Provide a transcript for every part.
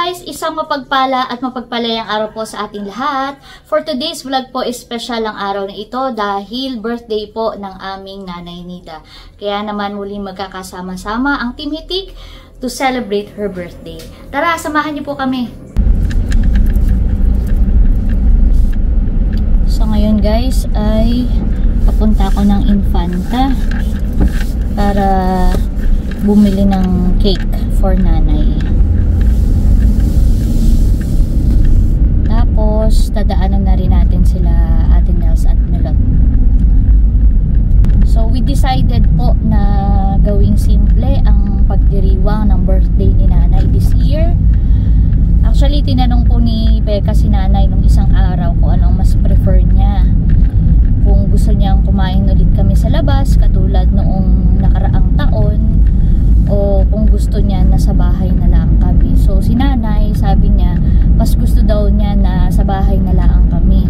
guys, isang mapagpala at mapagpalayang araw po sa ating lahat. For today's vlog po, espesyal ang araw na ito dahil birthday po ng aming Nanay Nida. Kaya naman muli magkakasama-sama ang Team Hitik to celebrate her birthday. Tara, samahan niyo po kami. So ngayon guys ay papunta ako ng Infanta para bumili ng cake for nanay. Tapos dadaanan na rin natin sila Ate Nels at Melot. So we decided po na gawing simple ang pagdiriwang ng birthday ni nanay this year. Actually tinanong po ni Becca si nanay nung isang araw kung anong mas prefer niya. Kung gusto niyang kumain ulit kami sa labas katulad noong nakaraang taon, o kung gusto niya nasa bahay na lang kami. So si nanay sabi niya mas gusto daw niya na sa bahay na lang kami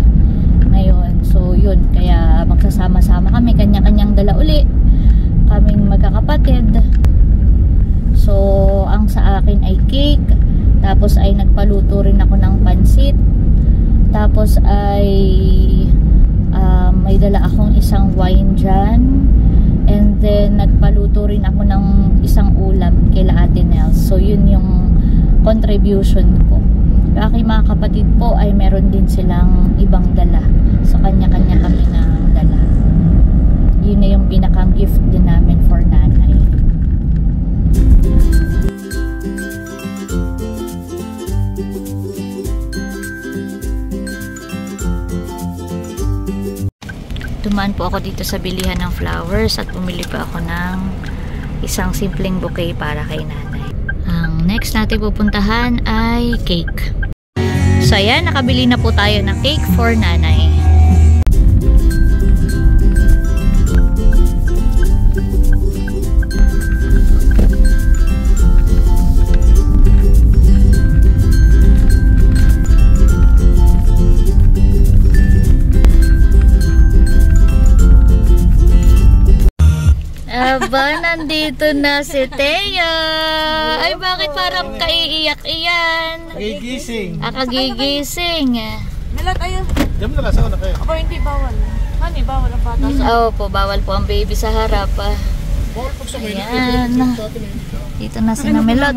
ngayon. So yun, kaya magsasama-sama kami, kanya-kanyang dala uli kaming magkakapatid. So ang sa akin ay cake, tapos ay nagpaluto rin ako ng pansit, tapos ay may dala akong isang wine dyan. And then, nagpaluto rin ako ng isang ulam kila Ate Nels. So, yun yung contribution ko. Yung aking mga kapatid po ay meron din silang ibang dala. So, kanya-kanya kami na dala. Yun na yung pinakang gift din namin for nanay. Dumaan po ako dito sa bilihan ng flowers at bumili pa ako ng isang simpleng bouquet para kay nanay. Ang next natin pupuntahan ay cake. So ayan, nakabili na po tayo ng cake for nanay. Aba, nandito na si Teya. Ay, bakit parang kaiiyak iyan? Kagigising. Kagigising. Melat, ayun. Diyan mo nalasaw na kayo. Aba, hindi bawal. Honey, bawal ang bata. Oo po, bawal po ang baby sa harap. Ayan. Dito na si Melot.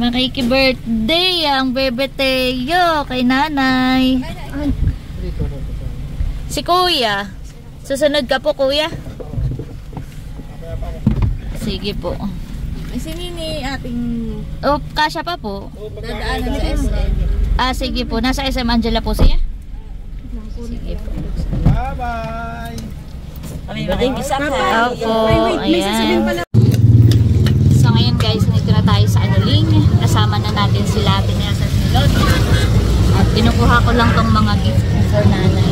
Makiki-birthday ang bebe Teyo kay nanay. Si Kuya. Susunod ka po, Kuya. Sige po. Ay, si Nini ating... Oh, kasya pa po. Dadaanan sa SM. Sige po. Nasa SM Angela po siya. Sige po. Bye-bye. Kami makikisa ka. Opo. Ayan. So ngayon guys, nandito na tayo sa Anuling. Kasama na natin sila Ate Nels at Melot. At kinukuha ko lang tong mga gift for nanay.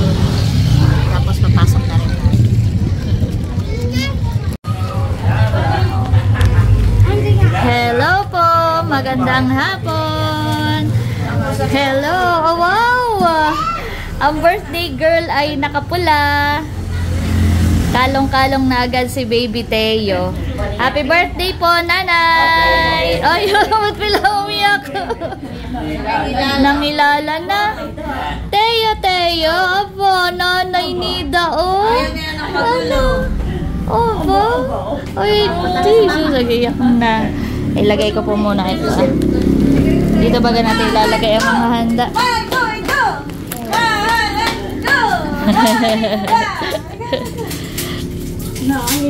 Tapos papasok na rin tayo. Hello po! Magandang hapon! Hello! Oh, wow! Ang birthday girl ay nakapula. Kalong-kalong na agad si baby Teyo. Happy birthday po, nanay! Ay, ba't pala umiyak? Nangilala na. Teyo, abo, nanay Nida, oh. Ano? Abo. Ay, Jesus, nag-iyak na. Ilagay ko po muna ito. Dito baga natin ilalagay ang mga handa.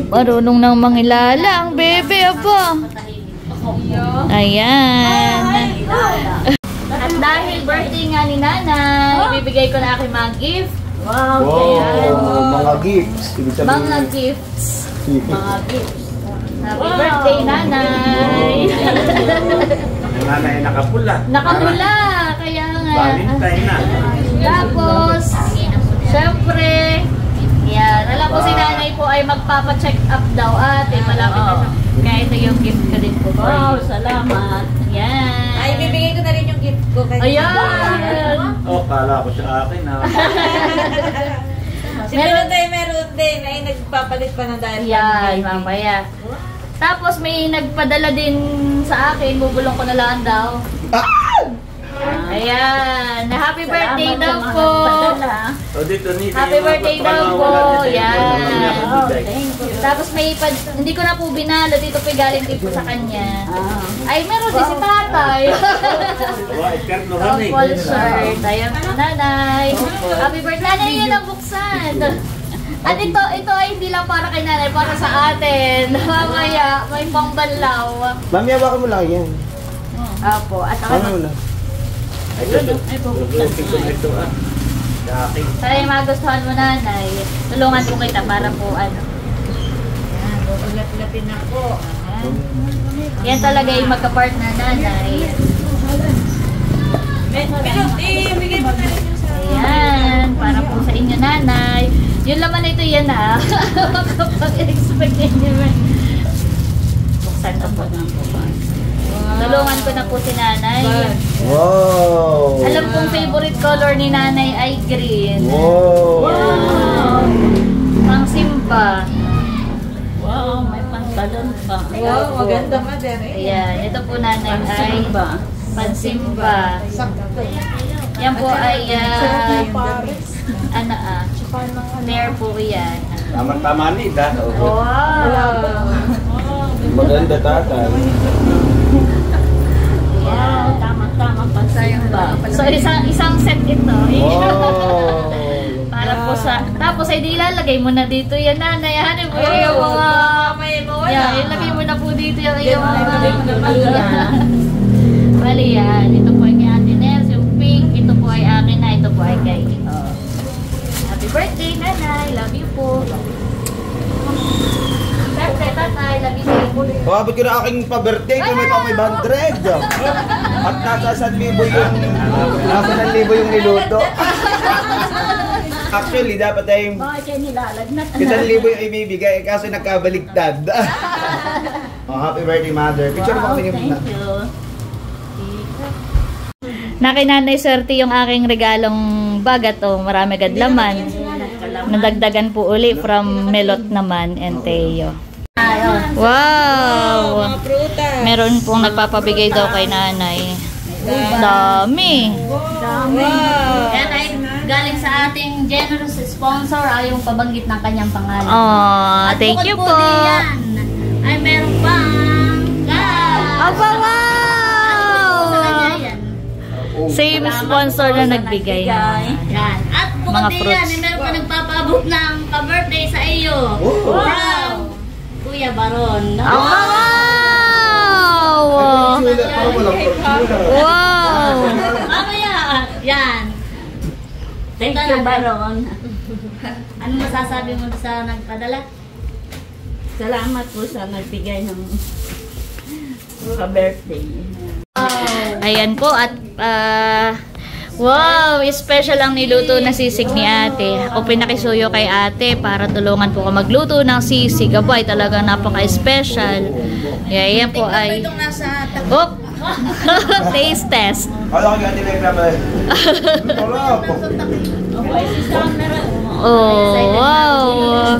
Marunong nang mangilala ang bebe, abo. Ayan. At dahil birthday nga ni nanay, bibigay ko na aking mga gift. Wow, mga gifts. Mga gifts. Mga gifts. Happy birthday, nanay. Nanay nakapula. Nakapula, kaya nga. Valentine na. Tapos, syempre, yan. Alam ko si nanay po ay magpapa-check up daw ate. Malapit na. Kaya ito yung gift ko din po. Wow, salamat. Yan. Ay, bibigay ko na rin yung gift ko. Ayan. Oh, kala ko siya akin na. Meron din. Ay, nagpapalit pa ng dahil. Yan, mamaya. Tapos may nagpadala din sa akin, bubulong ko na lang daw. Ayan, happy birthday daw po. O dito, Nita. Happy birthday daw po. Yan. Thank you. Tapos hindi ko na po binalo, dito po galing din po sa kanya. Ay, meron din si tatay. Full shirt. Ayan po, nanay. Happy birthday. Nanay, yan ang buksan. At ito ay hindi lang para kay nanay, para sa atin. Mamaya, may pangbanlaw. Mami, hawakan mo lang yan. Apo, at Ano mo lang? Ay, bubuksan ko ito ah. Daking. sana yung magustuhan mo, nanay. Tulungan po kita para po ano. Yan, bubulat-latin ako. Yan talaga yung magka-part na nanay. Bigay mo na rin yung sa... Ayan, para po sa inyo, nanay. Yung laman ito yan ha. Makapag-expect ninyo. Buksan ko po. Tulungan ko na po si nanay. Wow! Alam kong favorite color ni nanay ay green. Wow! Pang simba. Wow, may pantalon pa. Wow, maganda mother. Ayan, ito po nanay ay pansimba. Yan po ay layer po yan. Tama-tama, Nita. Wow! Maganda tatay. Ayan. Tama-tama pansimba. So isang set ito. Wow! Para po sa... Tapos ay di ilalagay mo na dito yan, nanay. Hanin mo yung mga... Yan, ilagay mo na po dito yung mga... Bali yan. Ito po ay kay Ate Nels. Yung pink. Ito po ay akin na. Ito po ay kay... Happy birthday, nanay. Love you po. Birthday, tatay. Love you po. Abot ko na aking pa-birthday kung may pa 500. At nasa 1,000 yung... Nasa 1,000 yung niluto. Actually, dapat tayong... Bakit kayo nilalagnat? 1,000 yung ibibigay, kaso nagkabaliktad. Oh, happy birthday, mother. Picture mo kami muna. Thank you. Nakinanay swerte yung aking regalong bag at marami agad laman. Nadagdagan po uli from Melot naman and Teo. Wow! Meron pong nagpapabigay daw kay nanay. Dami! Yan ay galing sa ating generous sponsor, ayaw pabanggit ng kanyang pangalan. Oh, thank you po. Ay meron pang aba, wow! Same sponsor na nagbigay. Yan. At bukod din yan, meron pa nagpapaabot ng pa-birthday sa iyo. Wow! Kuya Baron. Wow! Wow! Mamaya, yan. Thank you, Baron. Ano masasabi mo sa nagpadala? Salamat po sa nagbigay ng birthday. Ayan po at wow, special ang niluto na sisig ni ate. Ako pinakisuyo kay ate para tulungan po ka magluto ng sisig. Abay, talagang napaka-special. Ayan po ay... Oh! Taste test. Kala ko yung ating nagpapalay. Oh, wow!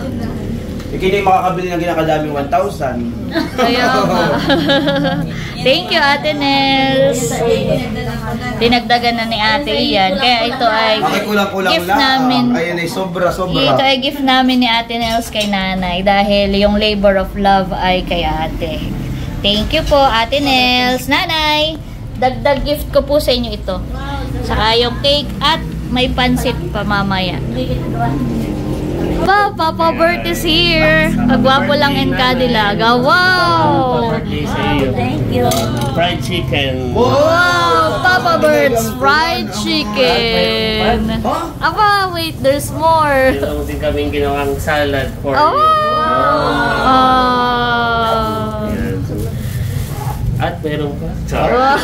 Hindi makakabili ng ginakadaming 1,000. Kaya nga. Thank you, Ate Nels. Dinagdagan na ni ate yan. Kaya ito ay Kulang-kulang gift lang. namin. Ayan ay sobra-sobra. Ito ay gift namin ni Ate Nels kay nanay. Dahil yung labor of love ay kay ate. Thank you po, Ate Nels. Nanay, dagdag gift ko po sa inyo ito. Saka yung cake at may pansit pa mamaya. Papa Bert is here. Kagwapo lang in Cadillaga. Wow! Thank you. Fried chicken. Wow! Papa Bert's fried chicken. Aba, wait, there's more. Meron din kaming ginawang salad for Oh! you. Oh! Yan. At meron pa. Wow.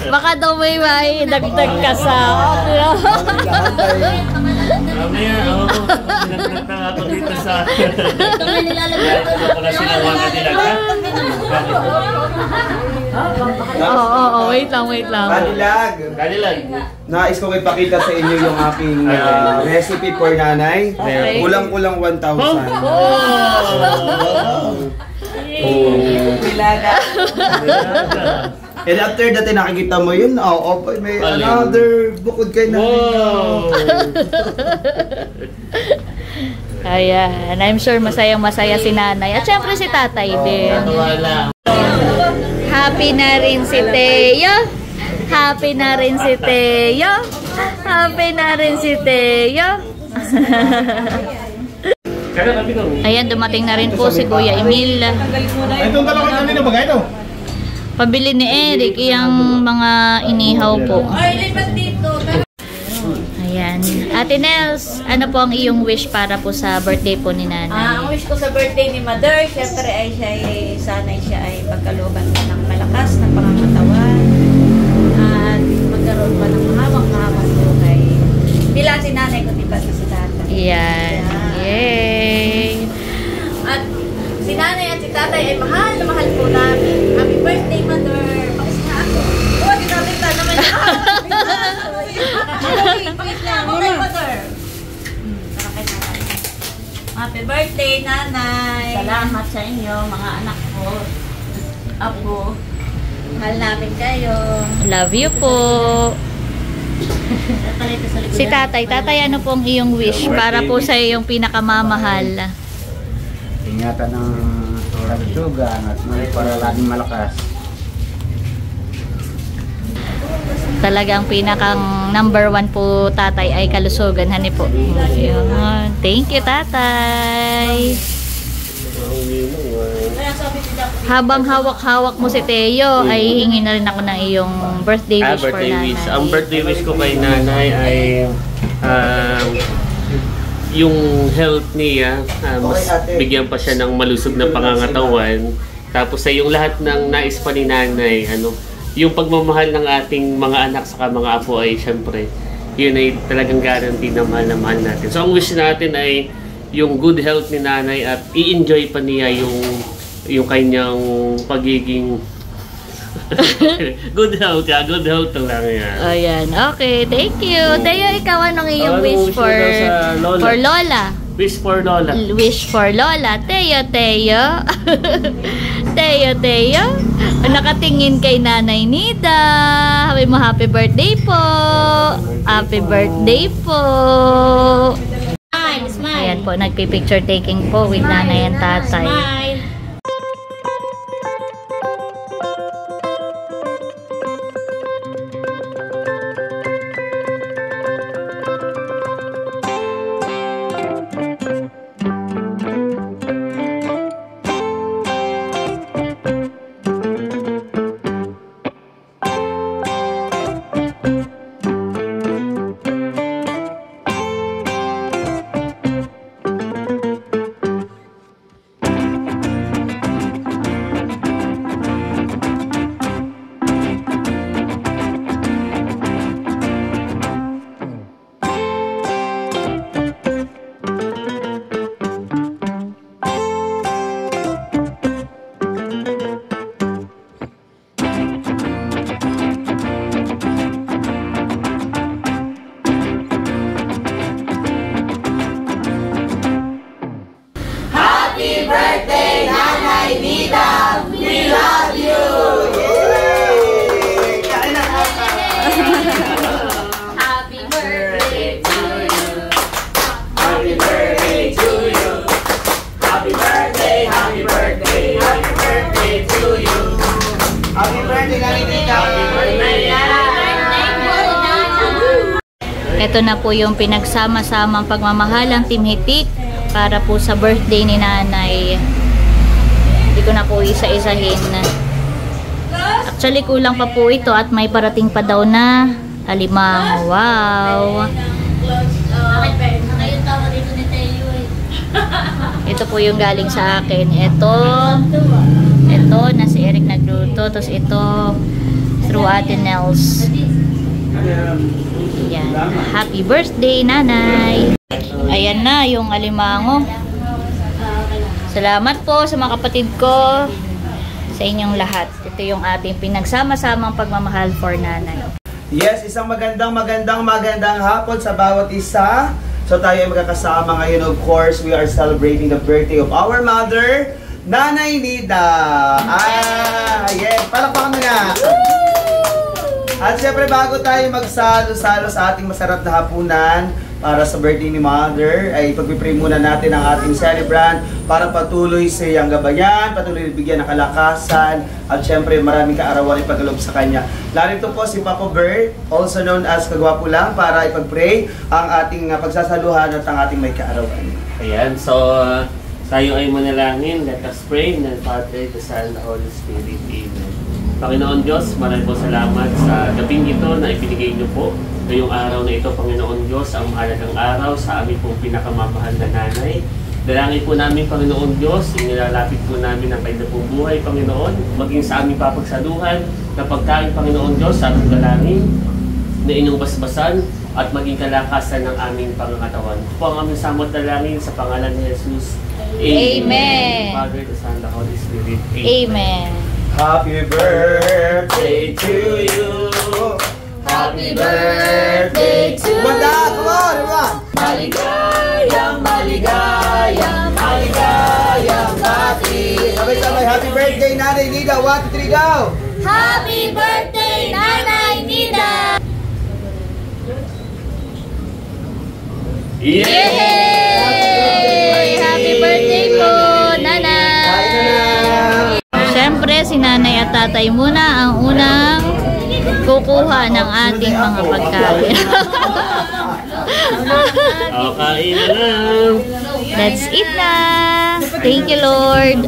Baka daw may dagdag ka sa Mamaya, pinagpunta ako dito sa... Ito pala sinawang Cadillac, ha? Oo, wait lang. Cadillac. Nais ko ipakita sa inyo yung aking recipe for nanay. Okay. Kulang-kulang 1,000. Nilaga. And after that, nakikita mo yun, may Alin? another bukod kay nanay. Wow! Ayan, I'm sure masayang-masaya si nanay. At syempre si tatay din. Wala. Happy na rin si Teo. Happy na rin si Teo. Happy na rin si Teo. Ayan, dumating na rin po si Kuya Emil. Itong dalawa kanina ba ito? Pabili ni Eric yung mga inihaw po. Ay, lipat dito. Ayan. Ate Nels, ano po ang iyong wish para po sa birthday po ni nanay? Ang wish ko sa birthday ni Mother, syempre ay sanay siya ay pagkalooban ng malakas na pangangatawan at magkaroon pa ng mahabang buhay. Bila si nanay ko, di ba si tatay? Ayan. Yay! At si nanay at si tatay ay mahal na mahal po namin. Happy birthday, Mother! Pakis na ako. Oh, dinamit na naman siya. Pakis na ako kay Mother. Happy birthday, nanay! Salamat sa inyo, mga anak ko. Apo, mahal namin kayo. Love you po. Si tatay, ano po ang iyong wish para po sa iyong pinakamamahal? Ingatan ng kalusugan at para laging malakas. Talagang pinakang number 1 po tatay ay kalusugan, hani po. Ayun. Thank you, tatay. Habang hawak-hawak mo si Teo, ay hingi na rin ako ng iyong birthday wish for nanay. Ang birthday wish ko kay nanay ay yung health niya, mas bigyan pa siya ng malusog na pangangatawan. Tapos ay yung lahat ng nais pa ni nanay, yung pagmamahal ng ating mga anak sa mga apo ay syempre, yun ay talagang guarantee na mahal natin. So ang wish natin ay yung good health ni nanay at i-enjoy pa niya yung kanyang pagiging good health lang yan. Ayan, okay, thank you. Teo, ikaw anong iyong wish for Lola? Wish for Lola. Wish for Lola. Teo. Teo. Nakatingin kay Nanay Nida. Happy mo happy birthday po. Happy birthday po. Ayan po, nagpipicture taking po with nanay and tatay. Ito na po yung pinagsama-samang pagmamahalang Team Hitik para po sa birthday ni nanay. Hindi ko na po isa-isahin. Actually, kulang pa po ito at may parating pa daw na alimango. Wow! Ito po yung galing sa akin. Ito na si Eric nagluto. Tapos ito through Ate Nels. Ayan. Happy birthday, nanay! Ayan na yung alimango. Salamat po sa mga kapatid ko, sa inyong lahat. Ito yung ating pinagsama-samang pagmamahal for nanay. Yes, isang magandang hapon sa bawat isa. So tayo ay magkakasama ngayon. Of course, we are celebrating the birthday of our mother, Nanay Nida. At syempre bago tayo magsalo-salo sa ating masarap na hapunan para sa birthday ni Mother, ay pagpipray muna natin ang ating celebrant para patuloy siyang gabayan, patuloy bigyan ng kalakasan, at syempre maraming kaarawan ipagalob sa kanya. Larito po si Papa Bert, also known as Kagwapo Lang, para ipag-pray ang ating pagsasaluhan at ang ating may kaarawan. Ayan, so tayo ay manalangin. Let us pray. In the Father, the Son, the Holy Spirit. Amen. Panginoon Diyos, maraming po salamat sa gabing ito na ibinigay niyo po ngayong araw na ito, Panginoon Diyos, ang mahalagang araw sa aming pong pinakamamahal na nanay. Dalangin po namin, Panginoon Diyos, inilalapit po namin ang kanyang pong buhay, Panginoon, maging sa aming papagsaluhan na pagkain, Panginoon Diyos, sa aming dalangin na inyong basbasan at maging kalakasan ng aming pangangatawan. Ito po ang aming samot dalangin sa pangalan ni Jesus. Amen. Father, the Son, the Holy Spirit. Amen. Happy birthday to you. Happy birthday to you. Banda, come on, everyone. Maligayang, maligayang, maligayang bati. Sabay-sabay, happy birthday, Nanay Nida. 1, 2, 3, go! Happy birthday, Nanay Nida! Yay! Happy birthday po, Nanay! Siyempre, si Nanay at Tatay muna ang unang kukuha ng ating mga pagkain. Kain na lang. Let's eat na! Thank you, Lord!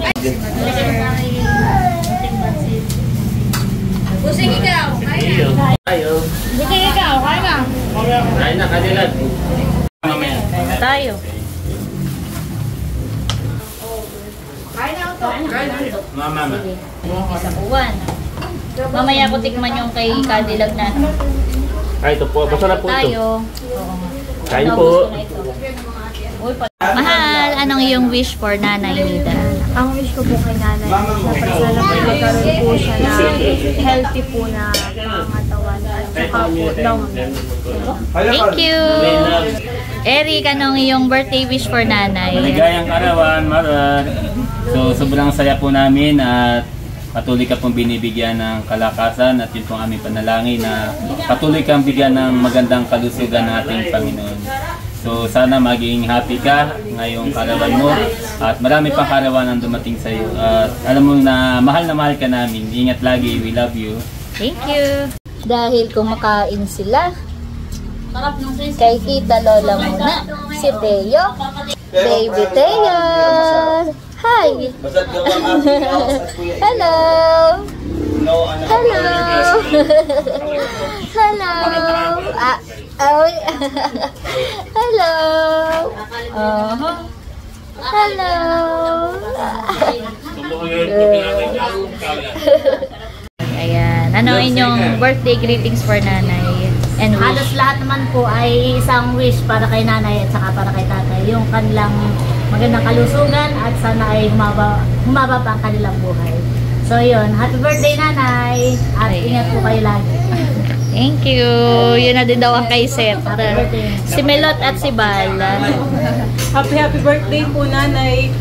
Pusing ikaw! Tayo. Pusing ikaw! Kain na! Kain na, kanilag. Tayo. Mama. Isa buwan. Mamaya ko tikman yung kay Cadillac na. Ay, ito po. Masarap po ito. Tayo. Kain Ano, po. gusto na ito? Mahal, anong iyong wish for Nanay Nida? Ang wish ko po kay nanay, syempre sana po magkaroon po siya na healthy po na pangatawan at saka po long Thank you! Eric, anong iyong birthday wish for Nanay? Maligayang karawan, Mother. So, sobrang saya po namin at patuloy ka pong binibigyan ng kalakasan at yun pong aming panalangin na patuloy kang bigyan ng magandang kalusugan ng ating Panginoon. So, sana maging happy ka ngayong karawan mo at marami pang karawan ang dumating sa iyo. At alam mo na mahal ka namin. Ingat lagi. We love you. Thank you! Dahil kumakain sila, kay Tita Lola muna, si Teo. Baby Teo! Hi! Hello! Hello! Hello! Hello! Hello! Ayan. Ano inyong birthday greetings for Nanay? And wish? Halos lahat naman po ay isang wish para kay nanay at saka para kay tatay. Yung kanilang magandang kalusugan at sana ay humaba pa ang kanilang buhay. So yun, happy birthday nanay at ingat po kayo lagi. Thank you. Yun na din daw ang kay Seth. Si Melot at si Bal. happy birthday po nanay.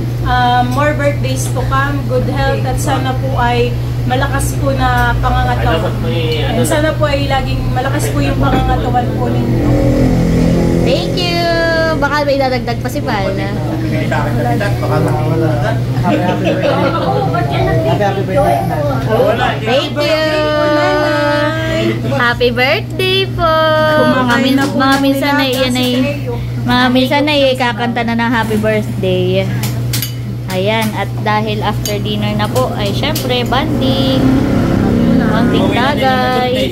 More birthdays to come, good health at sana po ay malakas po na pangangatawan. And sana po ay laging malakas po yung pangangatawan po ninyo. Thank you. Baka may dadagdag pa si Bal. Thank you. Happy birthday po. Mga minsan ay kakanta na ng happy birthday. Ayan, at dahil after dinner na po ay syempre banding. Konting tagay.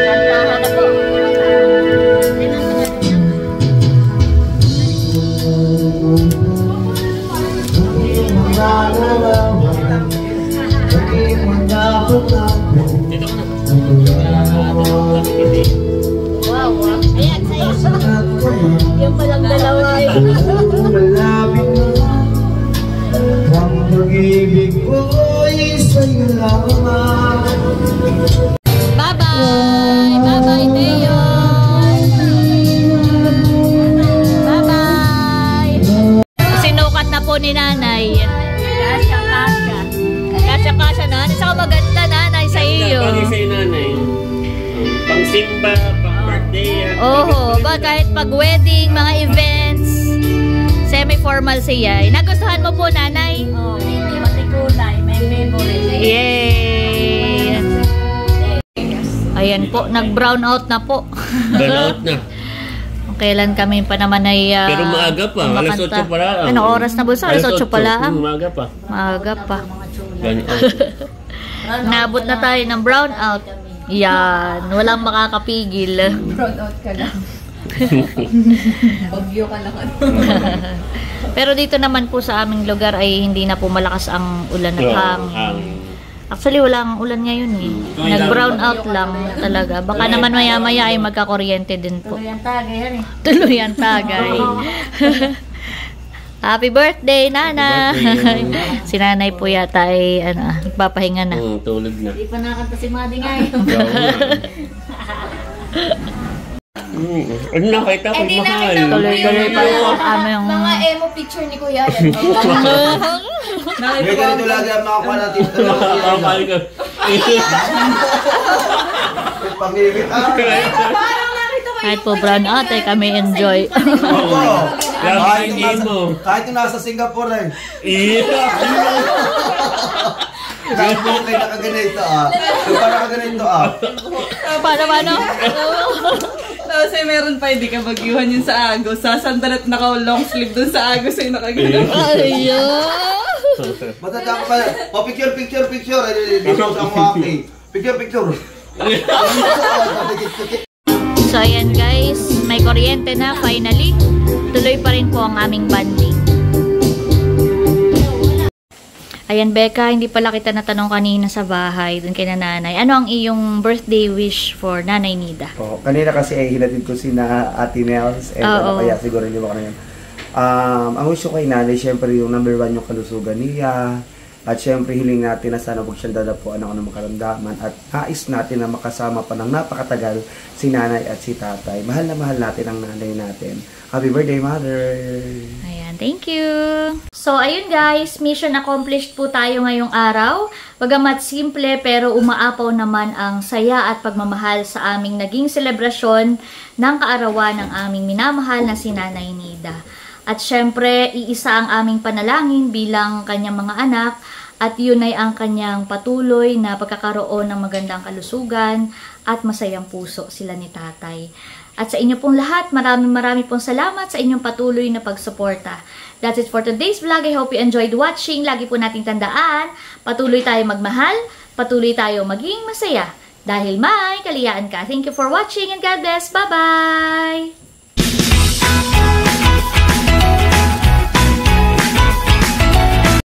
Kantahan na po. Wow, ayan sa'yo. Yung palang dalawa yun. Ang pag-ibig ko'y sa'yo lamang. Bye-bye! Bye-bye, Teo! Bye-bye! Sinukat na po ni Nanay. Kasya-kasya. Kasya-kasya na. Isa ka simba, pang-birthday. Ba kahit pag-wedding, mga events, semi-formal siya. Nagustuhan mo po, nanay? Oh, hindi matikulay. May favorite. Yay! Ayan po, nag-brown out na po. Brown out na. Kailan kami pa naman ay pero maaga pa, alas 8 pa lang. Anong oras na, Bunso? Alas 8 pa lang. Maaga pa. Maaga pa. Brown out. Nabot na tayo ng brown out. Yan, walang makakapigil. Brown out ka lang. Bagyo ka lang. Pero dito naman po sa aming lugar ay hindi na po malakas ang ulan at hangin. Actually, walang ulan ngayon eh. Nag-brown out lang talaga. Baka naman maya-maya ay magkakuryente din po. Tuluyan tagay yan eh. Tuluyan tagay. Happy birthday, Nana! Si Nanay po yata ay nagpapahinga na. Tulog na. Hindi pa nakanta si Madi nga eh. Ano nakita ko? Mahal. Tuloy-tuloy pa rin po ang aming... Mga emo picture ni Kuya. May ganito lagi ang mga kwanatin. Nakakapal ka. Pangimit. Kahit po brown out ay kami enjoy. Kahit yung nasa Singapore eh. Kahit po kayo nakaganito Yung parang nakaganito Paano? Tapos meron pa, hindi ka bagyuhan yun sa Agos. Sasandal at naka-long sleeve dun sa Agos ay nakagano'n. Ayun! Matanda pa. Picture. Dito ang waki. Picture. So ayan guys, may kuryente na finally. Tuloy pa rin po ang aming banding. Ayan Becca, hindi pala kita natanong kanina sa bahay dun kay nanay. Ano ang iyong birthday wish for Nanay Nida? Kanina kasi ay hinatid ko si na Ate Nels. Kaya siguro hindi mo ka na yun. Ang wish ko kay nanay, syempre yung number 1 yung kalusugan niya. At syempre hiling natin na sana huwag siyang dadapuan ng anumang karamdaman. At nais natin na makasama pa ng napakatagal si nanay at si tatay. Mahal na mahal natin ang nanay natin. Happy birthday, Mother! Ayan, thank you! So, ayun guys, mission accomplished po tayo ngayong araw. Bagamat simple pero umaapaw naman ang saya at pagmamahal sa aming naging selebrasyon ng kaarawan ng aming minamahal na si Nanay Nida. At syempre, iisa ang aming panalangin bilang kanyang mga anak at yun ay ang kanyang patuloy na pagkakaroon ng magandang kalusugan at masayang puso sila ni tatay. At sa inyo pong lahat, maraming pong salamat sa inyong patuloy na pagsuporta. That's it for today's vlog. I hope you enjoyed watching. Lagi po nating tandaan, patuloy tayo magmahal, patuloy tayo maging masaya. Dahil may kaliyaan ka. Thank you for watching and God bless. Bye-bye!